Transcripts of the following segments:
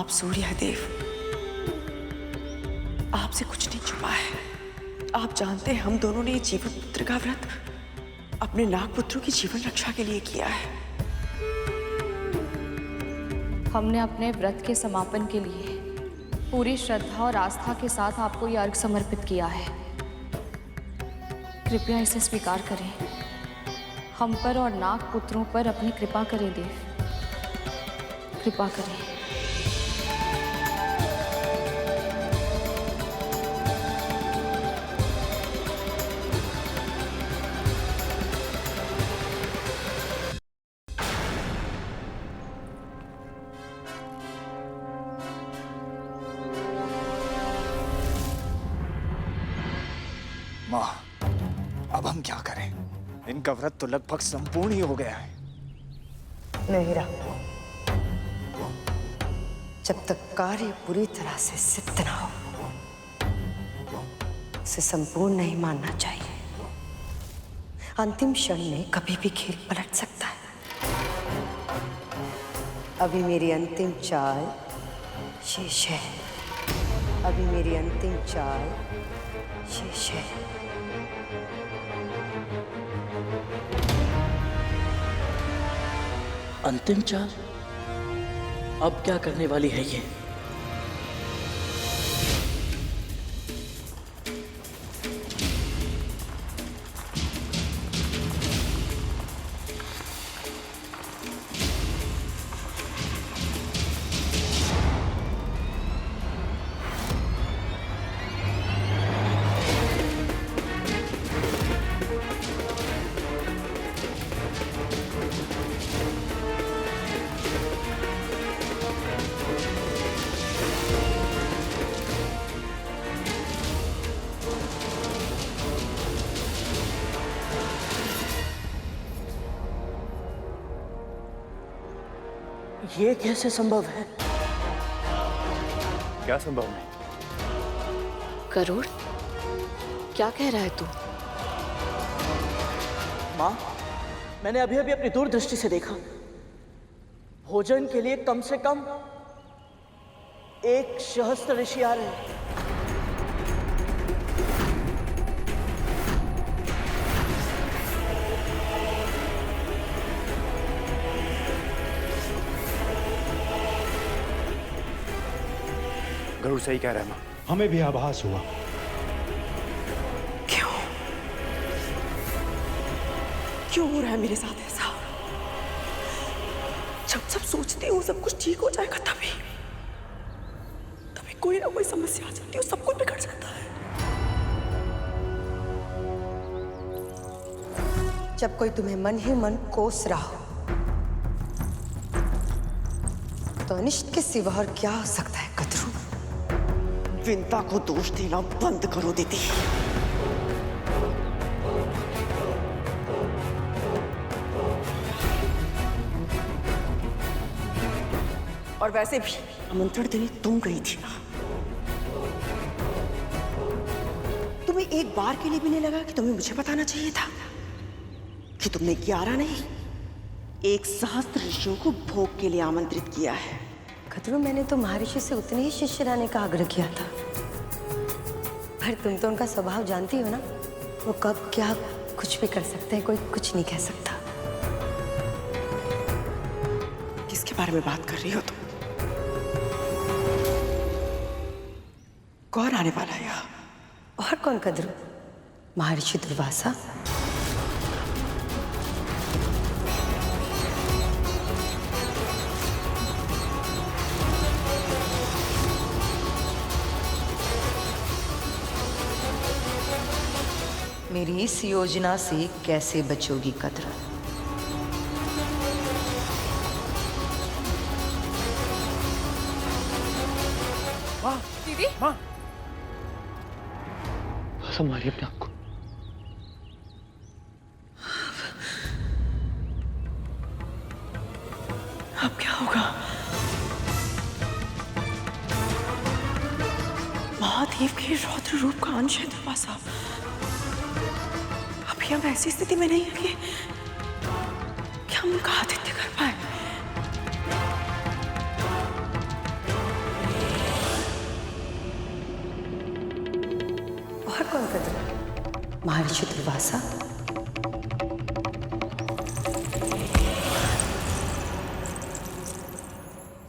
आप सूर्यदेव, आपसे कुछ नहीं छुपा है। आप जानते हैं हम दोनों ने जीवन पुत्र का व्रत अपने नागपुत्रों की जीवन रक्षा के लिए किया है। हमने अपने व्रत के समापन के लिए पूरी श्रद्धा और आस्था के साथ आपको ये अर्घ समर्पित किया है। कृपया इसे स्वीकार करें। हम पर और नागपुत्रों पर अपनी कृपा करें देव, कृपा करें। माँ, अब हम क्या करें? इनका व्रत तो लगभग संपूर्ण ही हो गया है। नहीं रहा, जब तक कार्य पूरी तरह से सिद्ध ना हो उसे संपूर्ण नहीं मानना चाहिए। अंतिम क्षण में कभी भी खेल पलट सकता है। अभी मेरी अंतिम चाल शेष है। अभी मेरी अंतिम चाल शेष है। अंतिम चाल? अब क्या करने वाली है ये? ये कैसे संभव है? क्या संभव नहीं? करोड़, क्या कह रहा है तू? माँ, मैंने अभी अभी अपनी दूरदृष्टि से देखा। भोजन के लिए कम से कम 1 सहस्त्र ऋषि आ रहे हैं। गरुड़ सही कह रहा है माँ। हमें भी आभास हुआ। क्यों हो रहा है मेरे साथ ऐसा? जब सब सोचते हो सब कुछ ठीक हो जाएगा तभी कोई ना कोई समस्या आ जाती है, सब कुछ बिगड़ जाता है। जब कोई तुम्हें मन ही मन कोस रहा हो तो अनिष्ट के सिवा और क्या हो सकता है कतरू? विंता को दोष देना बंद करो दीदी। और वैसे भी आमंत्रण देने तुम गई थी ना। तुम्हें एक बार के लिए भी नहीं लगा कि तुम्हें मुझे बताना चाहिए था कि तुमने 11 नहीं 1 सहस्त्र ऋषियों को भोग के लिए आमंत्रित किया है? खतरू, मैंने तो महर्षि से उतने ही शिष्य लाने का आग्रह किया था, पर तुम तो उनका स्वभाव जानती हो ना। वो कब क्या कुछ भी कर सकते हैं, कोई कुछ नहीं कह सकता। किसके बारे में बात कर रही हो तुम? कौन आने वाला है यहाँ? और कौन कद्रू? महर्षि दुर्वासा? मेरी इस योजना से कैसे बचोगी कद्रू? माँ, दीदी, माँ, संभालिए अपने आप को। अब क्या होगा? महादेव के रौद्र रूप का अंश है दुर्वासा। अभी हम ऐसी स्थिति में नहीं है कि हम उनका आतिथ्य कर पाए। कौन कद्र? महर्षि दुर्वासा?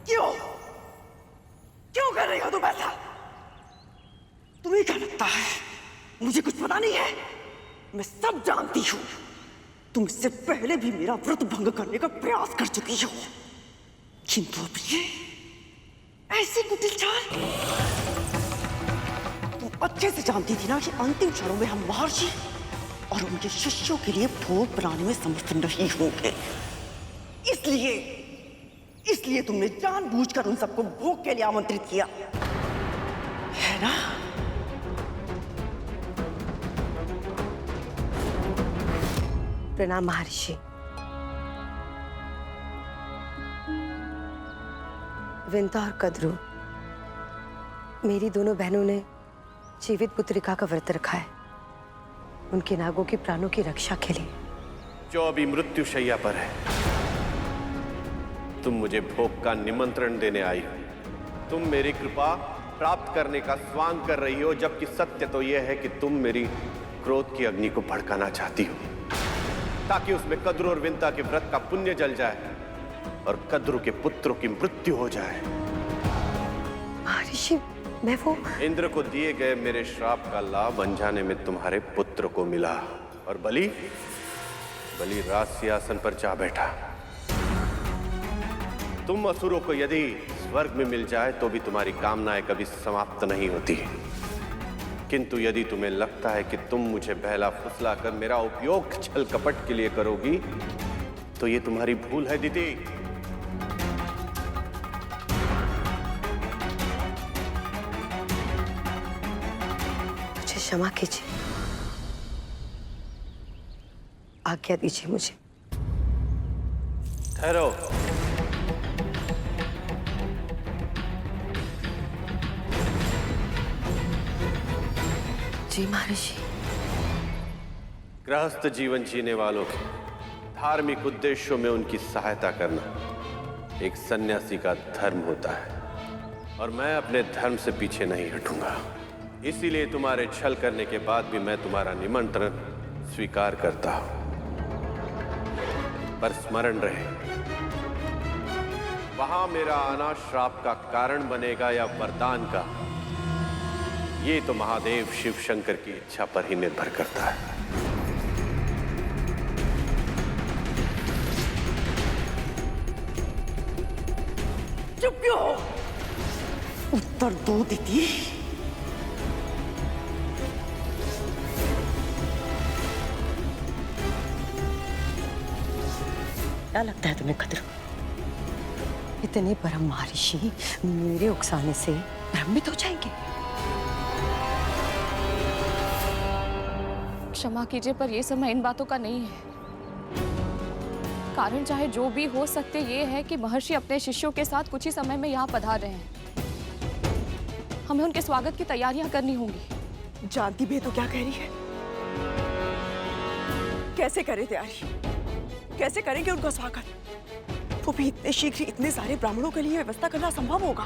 क्यों क्यों कर रही हो तुम ऐसा? तुम्हें क्या लगता है मुझे कुछ पता नहीं है? मैं सब जानती हूं। तुम इससे पहले भी मेरा व्रत भंग करने का प्रयास कर चुकी हो, किंतु अब ये ऐसी कुटिल चाल। तुम अच्छे से जानती थी ना कि अंतिम क्षणों में हम महर्षि और उनके शिष्यों के लिए भोग बनाने में समर्थ नहीं होंगे। इसलिए तुमने जानबूझकर उन सबको भोग के लिए आमंत्रित किया, है ना? प्रणाम महर्षि। विंता और कद्रू, मेरी दोनों बहनों ने जीवित पुत्रिका का व्रत रखा है, उनके नागों के प्राणों की रक्षा के लिए। जो अभी मृत्यु शैया पर है, तुम मुझे भोग का निमंत्रण देने आई हो। तुम मेरी कृपा प्राप्त करने का स्वांग कर रही हो, जबकि सत्य तो यह है कि तुम मेरी क्रोध की अग्नि को भड़काना चाहती हो, ताकि उसमें कद्रू और विंता के व्रत का पुण्य जल जाए और कद्रू के पुत्रों की मृत्यु हो जाए। महर्षि, मैं वो इंद्र को दिए गए मेरे श्राप का लाभ अनजाने में तुम्हारे पुत्र को मिला, और बलि राज सिंहासन पर जा बैठा। तुम असुरों को यदि स्वर्ग में मिल जाए तो भी तुम्हारी कामनाएं कभी समाप्त नहीं होती, किंतु यदि तुम्हें लगता है कि तुम मुझे बहला फुसला कर मेरा उपयोग छल कपट के लिए करोगी, तो ये तुम्हारी भूल है दीदी। मुझे क्षमा कीजिए, आज्ञा दीजिए मुझे। ठहरो। जी महर्षि। गृहस्थ जीवन जीने वालों के धार्मिक उद्देश्यों में उनकी सहायता करना एक सन्यासी का धर्म होता है, और मैं अपने धर्म से पीछे नहीं हटूंगा। इसीलिए तुम्हारे छल करने के बाद भी मैं तुम्हारा निमंत्रण स्वीकार करता हूं। पर स्मरण रहे, वहां मेरा आना श्राप का कारण बनेगा या वरदान का, ये तो महादेव शिव शंकर की इच्छा पर ही निर्भर करता है। चुप क्यों हो? उत्तर दो दीदी। क्या लगता है तुम्हें कद्रू, इतने परम महर्षि मेरे उकसाने से भ्रमित हो जाएंगे? क्षमा कीजिए, पर यह समय इन बातों का नहीं है। कारण चाहे जो भी हो, सत्य ये है कि महर्षि अपने शिष्यों के साथ कुछ ही समय में यहाँ पधार रहे हैं। हमें उनके स्वागत की तैयारियां करनी होंगी। जानती भी है तो क्या कह रही है? कैसे करें तैयारी? कैसे करेंगे उनका स्वागत? वो भी इतने शीघ्र इतने सारे ब्राह्मणों के लिए व्यवस्था करना संभव होगा?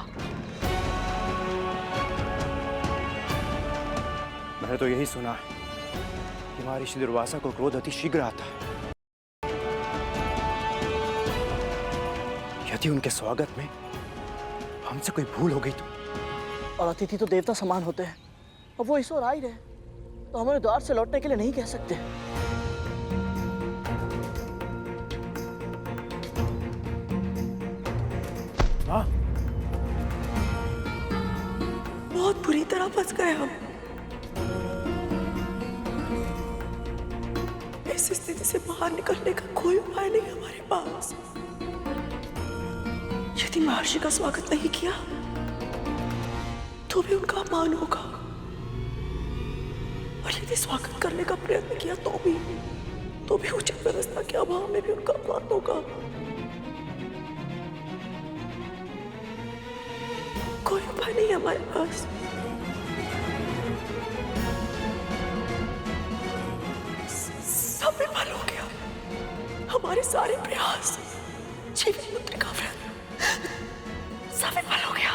मैंने तो यही सुना है कि महर्षि दुर्वासा को क्रोध अति शीघ्र आता है। यदि उनके स्वागत में हमसे कोई भूल हो गई तो? और अतिथि तो देवता समान होते हैं, अब वो इस ओर आ ही रहे, तो हमारे द्वार से लौटने के लिए नहीं कह सकते। हाँ? बहुत बुरी तरह फंस गए हम। इस स्थिति से बाहर निकलने का कोई उपाय नहीं हमारे पास। यदि महर्षि का स्वागत नहीं किया तो भी उनका अपमान होगा, और यदि स्वागत करने का प्रयत्न किया तो भी उचित व्यवस्था के अभाव में भी उनका अपमान होगा। कोई उपाय नहीं हमारे पास। सब विफल हो गया, हमारे सारे प्रयास, जीवित पुत्र का व्रत सब विफल हो गया।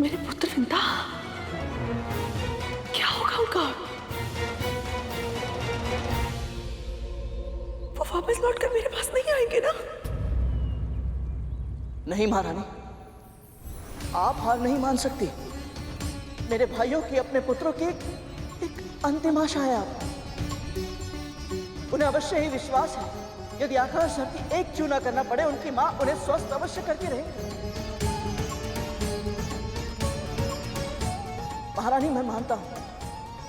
मेरे पुत्र विंदा, क्या होगा उनका? वो वापस लौटकर मेरे पास नहीं आएंगे ना? नहीं महारानी, आप हार नहीं मान सकती। मेरे भाइयों की, अपने पुत्रों की एक अंतिम आशा है आप। उन्हें अवश्य ही विश्वास है, यदि आकाश धरती एक चूना करना पड़े, उनकी मां उन्हें स्वस्थ अवश्य करके रहे। महारानी, मैं मानता हूं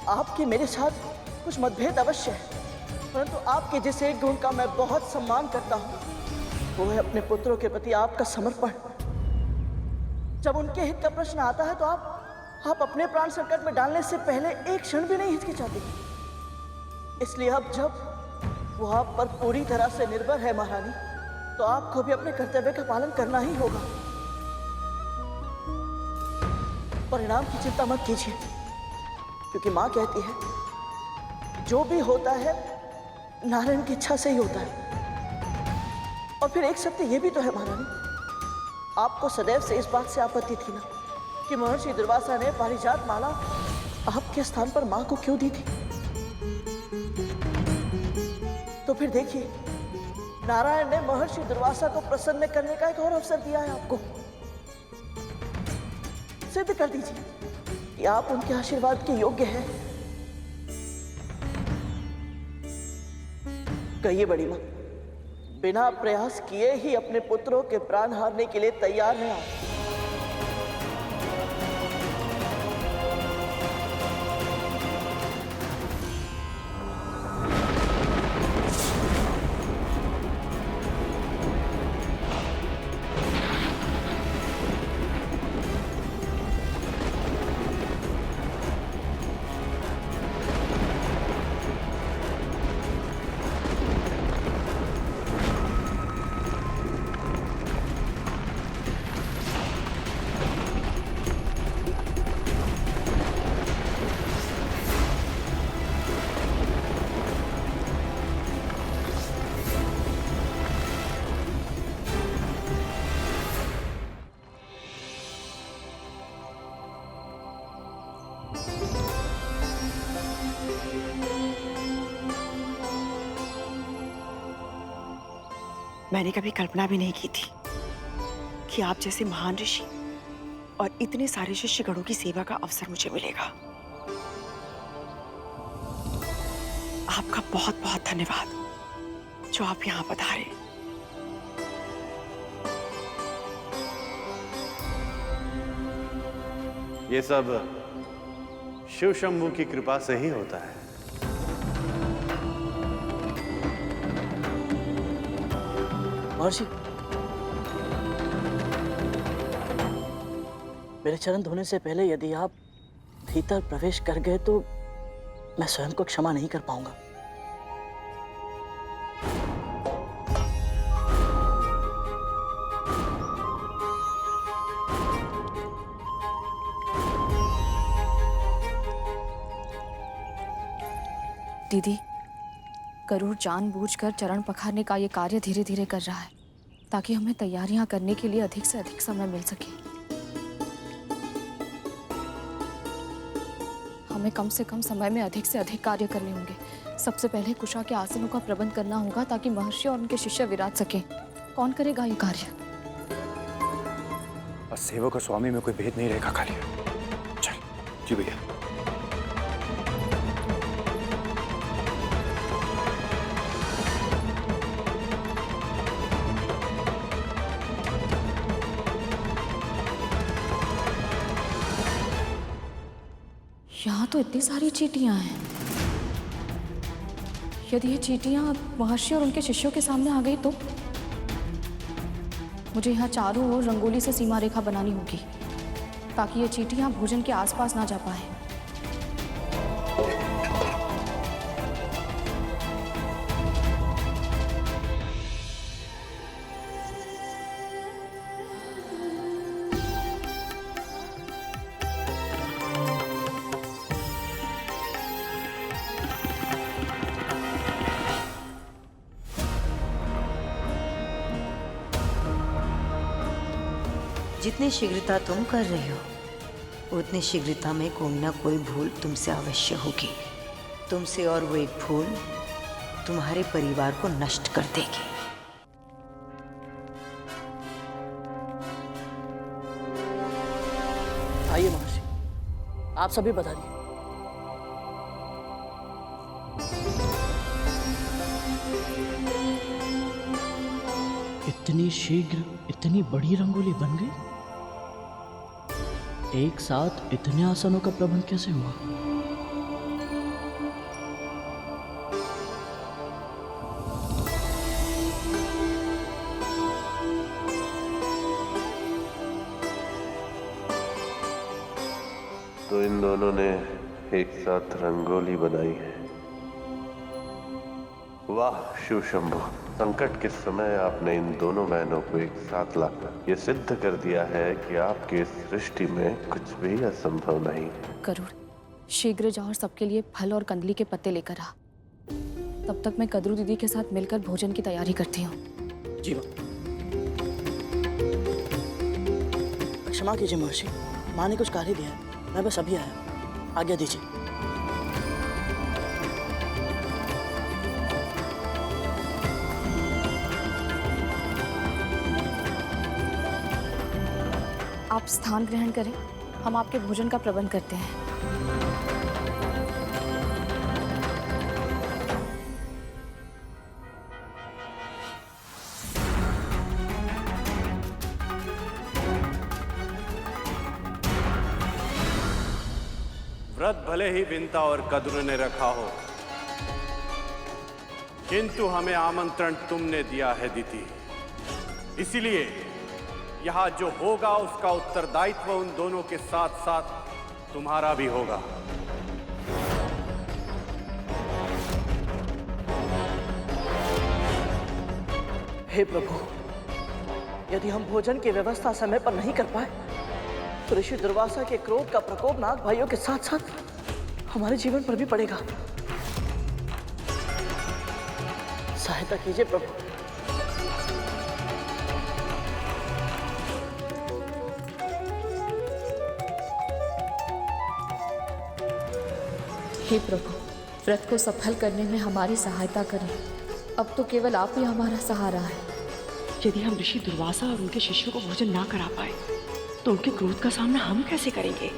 आपकी मेरे साथ कुछ मतभेद अवश्य है, परंतु आपके जिस एक गुण का मैं बहुत सम्मान करता हूं, वो है अपने पुत्रों के प्रति आपका समर्पण। जब उनके हित का प्रश्न आता है तो आप अपने प्राण संकट में डालने से पहले एक क्षण भी नहीं हिचकिचाते। इसलिए अब जब वो आप पर पूरी तरह से निर्भर है महारानी, तो आपको भी अपने कर्तव्य का पालन करना ही होगा। परिणाम की चिंता मत कीजिए, क्योंकि मां कहती है जो भी होता है नारायण की इच्छा से ही होता है। और फिर एक सत्य ये भी तो है महारानी, आपको सदैव से इस बात से आपत्ति थी ना कि महर्षि दुर्वासा ने पारिजात माला आपके स्थान पर मां को क्यों दी थी। तो फिर देखिए, नारायण ने महर्षि दुर्वासा को प्रसन्न करने का एक और अवसर दिया है आपको। सिद्ध कर दीजिए कि आप उनके आशीर्वाद के योग्य हैं। कहिए बड़ी मां, बिना प्रयास किए ही अपने पुत्रों के प्राण हारने के लिए तैयार हैं आप? मैंने कभी कल्पना भी नहीं की थी कि आप जैसे महान ऋषि और इतने सारे शिष्यगणों की सेवा का अवसर मुझे मिलेगा। आपका बहुत बहुत धन्यवाद जो आप यहाँ पधारे। ये सब शिव शंभू की कृपा से ही होता है। महर्षि, मेरे चरण धोने से पहले यदि आप भीतर प्रवेश कर गए तो मैं स्वयं को क्षमा नहीं कर पाऊंगा। दीदी, गरुड़ जानबूझकर चरण पखारने का ये कार्य धीरे धीरे कर रहा है ताकि हमें तैयारियां करने के लिए अधिक से अधिक समय मिल सके। हमें कम से कम समय में अधिक से अधिक कार्य करने होंगे। सबसे पहले कुशा के आसनों का प्रबंध करना होगा ताकि महर्षि और उनके शिष्य विराज सके। कौन करेगा ये कार्य? और सेवक और स्वामी में कोई भेद नहीं रहेगा खाली। चल जी भैया। यहाँ तो इतनी सारी चींटियां हैं। यदि ये चींटियां महर्षि और उनके शिष्यों के सामने आ गई तो मुझे यहाँ चारों ओर रंगोली से सीमा रेखा बनानी होगी ताकि ये चींटियां भोजन के आसपास ना जा पाए। जितनी शीघ्रता तुम कर रही हो उतनी शीघ्रता में कोई ना कोई भूल तुमसे अवश्य होगी। तुमसे और वो एक भूल तुम्हारे परिवार को नष्ट कर देगी। आइए महर्षि, आप सभी बता दिए। इतनी शीघ्र इतनी बड़ी रंगोली बन गई? एक साथ इतने आसनों का प्रबंध कैसे हुआ? तो इन दोनों ने एक साथ रंगोली बनाई है। वाह शिव शंभु, संकट के समय आपने इन दोनों बहनों को एक साथ लाकर ये सिद्ध कर दिया है कि आपकी सृष्टि में कुछ भी असंभव नहीं। करुण, शीघ्र जा और सबके लिए फल और कंदली के पत्ते लेकर आ। तब तक मैं कद्रू दीदी के साथ मिलकर भोजन की तैयारी करती हूँ। जी माँ। क्षमा कीजिए महर्षि, माँ ने कुछ कार्य दिया है, मैं बस अभी आया, आज्ञा दीजिए। आप स्थान ग्रहण करें, हम आपके भोजन का प्रबंध करते हैं। व्रत भले ही विंता और कद्रू ने रखा हो, किंतु हमें आमंत्रण तुमने दिया है दीदी। इसीलिए यहां जो होगा उसका उत्तरदायित्व उन दोनों के साथ साथ तुम्हारा भी होगा। हे प्रभु, यदि हम भोजन की व्यवस्था समय पर नहीं कर पाए तो ऋषि दुर्वासा के क्रोध का प्रकोप नाग भाइयों के साथ साथ हमारे जीवन पर भी पड़ेगा। सहायता कीजिए प्रभु। हे प्रभु, व्रत को सफल करने में हमारी सहायता करें। अब तो केवल आप ही हमारा सहारा है। यदि हम ऋषि दुर्वासा और उनके शिष्यों को भोजन ना करा पाए तो उनके क्रोध का सामना हम कैसे करेंगे?